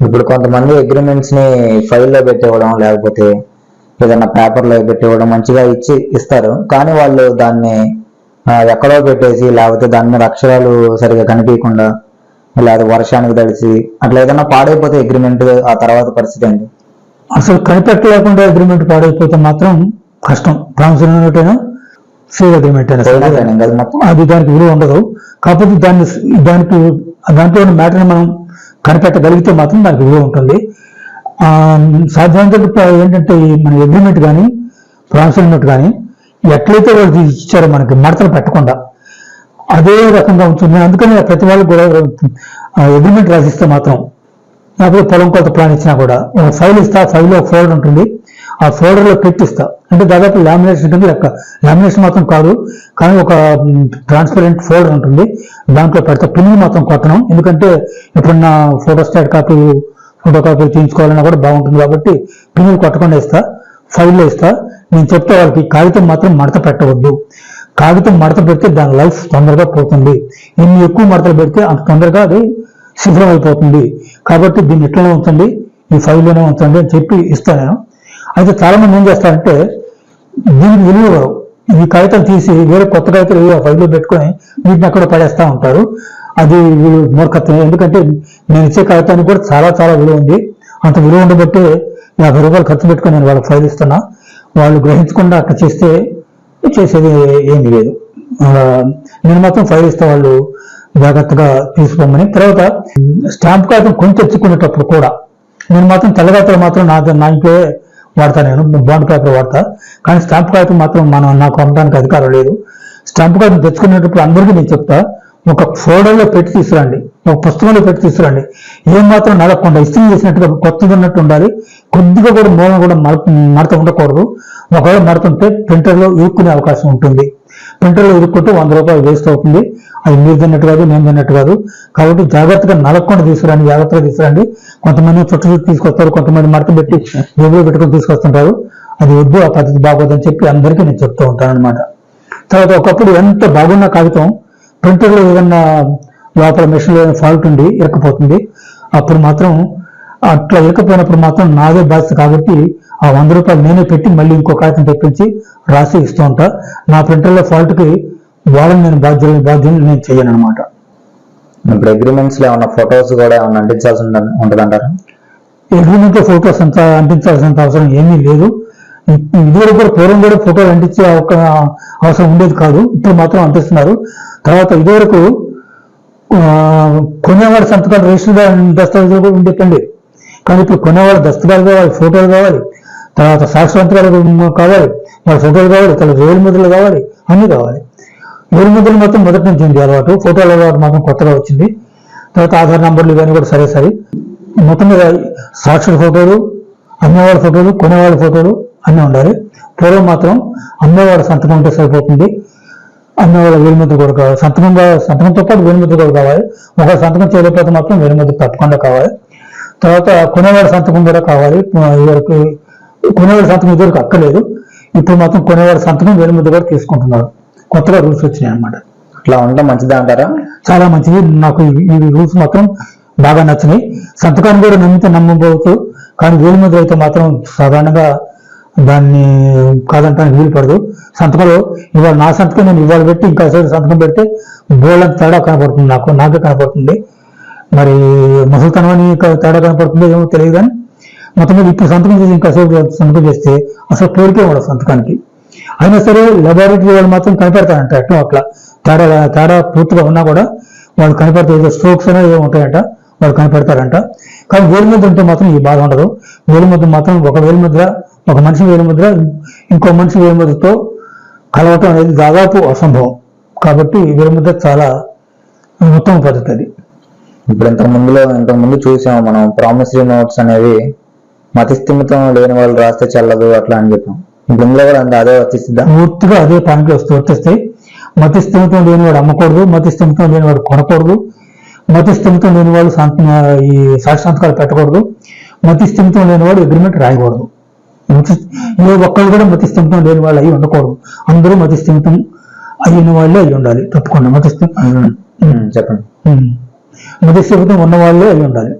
ఇప్పుడు కొంతమంది అగ్రిమెంట్స్ ని ఫైల్లో పెట్టివ్వడం, లేకపోతే ఏదైనా పేపర్లో పెట్టివ్వడం మంచిగా ఇస్తారు. కానీ వాళ్ళు దాన్ని ఎక్కడో పెట్టేసి, లేకపోతే దాని మీద అక్షరాలు సరిగా కనిపించకుండా, లేదా వర్షానికి తడిసి అట్లా ఏదైనా పాడైపోతే అగ్రిమెంట్ ఆ తర్వాత పరిస్థితి ఏంటి? అసలు కనిపెట్టలేకుండా అగ్రిమెంట్ పాడైపోతే మాత్రం కష్టం. ప్రామిసరీ నోట్ అయినా సేల్ అగ్రిమెంట్ అయినా అది దానికి విలువ ఉండదు. కాకపోతే దాంట్లో ఉన్న మ్యాటర్ని మనం కనిపెట్టగలిగితే మాత్రం దానికి విలువ ఉంటుంది. సాధారణంగా ఏంటంటే మన అగ్రిమెంట్ కానీ ప్రామిసరీ నోట్ కానీ ఎట్లయితే వాళ్ళు ఇచ్చారో మనకి మడతలు పెట్టకుండా అదే రకంగా ఉంటుంది. అందుకని ప్రతి వాళ్ళు కూడా అగ్రిమెంట్ రాసిస్తే మాత్రం, లేకపోతే పొలం కొలత ప్లాన్ ఇచ్చినా కూడా ఒక ఫైల్ ఇస్తా, ఫైల్లో ఒక ఫోల్డర్ ఉంటుంది, ఆ ఫోల్డర్లో పెట్టిస్తా. అంటే దాదాపు లామినేషన్ ఉంటుంది లెక్క. లామినేషన్ మాత్రం కాదు, కానీ ఒక ట్రాన్స్పరెంట్ ఫోల్డర్ ఉంటుంది, దాంట్లో పెడతా. పిన్ మాత్రం కొట్టడం, ఎందుకంటే ఎప్పుడన్నా ఫోటో కాపీలు తీయించుకోవాలన్నా కూడా బాగుంటుంది కాబట్టి పిన్నులు కొట్టకుండా ఇస్తా, ఫైల్లో ఇస్తా. నేను చెప్తే వాళ్ళకి కాగితం మాత్రం మడత పెట్టవద్దు. కాగితం మడత పెడితే దాని లైఫ్ తొందరగా పోతుంది. ఎన్ని ఎక్కువ మడతలు పెడితే అంత తొందరగా అది శుభ్రం అయిపోతుంది. కాబట్టి దీన్ని ఎట్లనే ఉంచండి, ఈ ఫైల్లోనే ఉంచండి అని చెప్పి ఇస్తాను నేను. అయితే చాలా మంది ఏం చేస్తారంటే దీనికి విలువ ఈ కాగితం తీసి వేరే కొత్త కాగితాలు ఆ ఫైల్లో పెట్టుకొని వీటిని అక్కడ పడేస్తూ ఉంటారు. అది మూర్ఖత్వం. ఎందుకంటే నేను ఇచ్చే కాగితానికి కూడా చాలా చాలా విలువ ఉంది. అంత విలువ ఉండబట్టే 50 రూపాయలు ఖర్చు పెట్టుకొని నేను వాళ్ళకి ఫైల్ ఇస్తున్నా. వాళ్ళు గ్రహించకుండా అట్లా చేసేది ఏమీ లేదు. నేను మాత్రం ఫైల్ ఇస్తే వాళ్ళు జాగ్రత్తగా తీసుకోమని. తర్వాత స్టాంప్ కాగితం కొంచెం తెచ్చుకునేటప్పుడు కూడా నేను మాత్రం తెల్లగాతలు మాత్రం నా ఇంట్లో వాడతా, నేను బాండ్ పేపర్ వాడతా. కానీ స్టాంప్ కాగితం మాత్రం నాకు అమ్మడానికి అధికారం లేదు. స్టాంప్ కాగితం తెచ్చుకునేటప్పుడు అందరికీ నేను చెప్తా, ఒక ఫోల్డర్లో పెట్టి తీసుకురండి, ఒక పుస్తకంలో పెట్టి తీసుకురండి. ఏం మాత్రం నడకుండా ఇస్త్రీ చేసినట్టుగా కొత్తగా ఉన్నట్టు ఉండాలి. కొద్దిగా కూడా మూలం కూడా మడత ఉండకూడదు. ఒకవేళ మడతుంటే ప్రింటర్లో ఇరుక్కునే అవకాశం ఉంటుంది. ప్రింటర్లో ఇరుక్కుంటే 100 రూపాయలు వేస్ట్ అవుతుంది. అది మీరు తిన్నట్టు కాదు, నేను తిన్నట్టు కాదు. కాబట్టి జాగ్రత్తగా నలగకుండా తీసుకురండి, జాగ్రత్తగా తీసుకురండి. కొంతమంది చుట్టూ తీసుకొస్తారు, కొంతమంది మడత పెట్టి జేబులో పెట్టుకొని తీసుకొస్తుంటారు. అది వద్దు, ఆ పద్ధతి బాగోదని చెప్పి అందరికీ నేను చెప్తూ ఉంటాను అనమాట. తర్వాత ఒకప్పుడు ఎంత బాగున్న కాగితం ప్రింటర్లో ఏదన్నా లోపల మెషిన్లో ఏదైనా ఫాల్ట్ ఉండి ఇరకపోతుంది. అప్పుడు మాత్రం అట్లా ఇరకపోయినప్పుడు మాత్రం నాదే బాధ్యత కాబట్టి ఆ 100 రూపాయలు నేనే పెట్టి మళ్ళీ ఇంకో కాగితం తెప్పించి రాసి ఇస్తూ ఉంటా. నా ప్రింటర్లో ఫాల్ట్కి వాళ్ళని నేను బాధ్యులు నేను చెయ్యను అనమాట. ఇప్పుడు అగ్రిమెంట్స్ లో ఏమన్నా ఫొటోస్ కూడా ఏమన్నా అంటించాల్సి ఉంటుందంటారా? అగ్రిమెంట్ లో ఫొటోస్ అంత అంటించాల్సినంత అవసరం ఏమీ లేదు. ఇదివరకు కూడా పూర్వం కూడా ఫోటోలు అంటించే అవసరం ఉండేది కాదు. ఇప్పుడు మాత్రం అంటిస్తున్నారు. తర్వాత ఇదివరకు కొనేవాడి సంతకాలు రిజిస్టర్ దస్తావేజులు కూడా ఉండేటండి. కానీ ఇప్పుడు కొనేవాళ్ళ దస్తకాలు కావాలి, ఫోటోలు కావాలి, తర్వాత సాక్షి సంతకాలు కావాలి, వాళ్ళ ఫోటోలు కావాలి, తర్వాత వేలు ముద్రలు కావాలి, అన్నీ కావాలి. వేలు ముద్రలు మాత్రం మొదటి నుంచి ఉంది అలవాటు, ఫోటోల అలవాటు మాత్రం కొత్తగా వచ్చింది. తర్వాత ఆధార్ నంబర్లు ఇవన్నీ కూడా సరే మొత్తం మీద సాక్షుల ఫోటోలు, అమ్మేవాళ్ళ ఫోటోలు, కొనేవాళ్ళ ఫోటోలు అన్నీ ఉండాలి. పూర్వం మాత్రం అమ్మేవాళ్ళ సంతకం ఉంటే సరిపోతుంది, అమ్మేవాళ్ళ వేలుముద్ర కూడా కావాలి. సంతకంతో పాటు వేలుముద్ర కూడా కావాలి. ఒక సంతకం చేయలేకపోతే మాత్రం వేలుముద్ర తప్పకుండా కావాలి. తర్వాత కొనేవాళ్ళ సంతకం కూడా కావాలి. కొనేవాళ్ళ సంతకం ఇదివరకు అక్కర్లేదు, ఇప్పుడు మాత్రం కొనేవాళ్ళ సంతకం వేలుముద్ర కూడా తీసుకుంటున్నారు. కొత్తగా రూల్స్ వచ్చినాయి అన్నమాట. అట్లా ఉండడం మంచిదా అంటారా? చాలా మంచిది. నాకు ఈ రూల్స్ మాత్రం బాగా నచ్చినాయి. సంతకాన్ని కూడా నమ్మితే నమ్మకపోవచ్చు, కానీ వేలుముద్ర అయితే మాత్రం సాధారణంగా దాన్ని కాదంటానికి వీలు పడదు. సంతకంలో ఇవాళ నా సంతకం నేను ఇవాళ పెట్టి ఇంకా సంతకం పెడితే బోళ్ళంత తేడా కనపడుతుంది, నాకే కనపడుతుంది. మరి ముసలితనమని తేడా కనపడుతుందో ఏమో తెలియదు. కానీ మొత్తం మీద ఇప్పుడు సంతకం చేసి ఇంకా సంతకం చేస్తే అసలు పేరుకే ఉండదు సంతకానికి. అయినా సరే లెబారెటరీ వాళ్ళు మాత్రం కనిపెడతారంట, ఎట్లా అట్లా తేడా పూర్తిగా ఉన్నా కూడా వాళ్ళు కనిపెడతారు. ఏదో స్ట్రోక్స్ అనేవి ఏమో ఉంటాయంట, వాళ్ళు కనిపెడతారంట. కానీ వేలుముద్ర ఉంటే మాత్రం ఈ బాధ ఉండదు. వేలుముద్ర మాత్రం ఒక మనిషి వేలుముద్ర ఇంకో మనిషి వేలుముద్రతో కలవటం అనేది దాదాపు అసంభవం. కాబట్టి వేలుముద్ర చాలా ఉత్తమ పద్ధతి అది. ఇప్పుడు ఇంతకుముందు చూసాము మనం, ప్రామిసరీ నోట్స్ అనేవి మతిస్థిమితం లేని వాళ్ళు రాస్తే చెల్లదు అట్లా అని చెప్పాం. ఇప్పుడు ఇందులో కూడా అదే వర్తిస్తుందా? పూర్తిగా అదే పాయింట్లు వర్తిస్తాయి. మతిస్థిమితం లేనివాడు అమ్మకూడదు, మతిస్థిమితం లేనివాడు కొనకూడదు, మతిస్థిమితం లేనివాడు ఈ సాక్షి సంతకాలు పెట్టకూడదు, మతిస్థిమితం లేనివాడు అగ్రిమెంట్ రాయకూడదు. ఏ ఒక్కరు కూడా మతిస్థిమితం లేని వాళ్ళు అయి ఉండకూడదు. అందరూ మతిస్థిమితం అయిన వాళ్ళే అయి ఉండాలి. తప్పకుండా చెప్పండి. మతిస్థిమితం ఉన్న వాళ్ళే అయి ఉండాలి.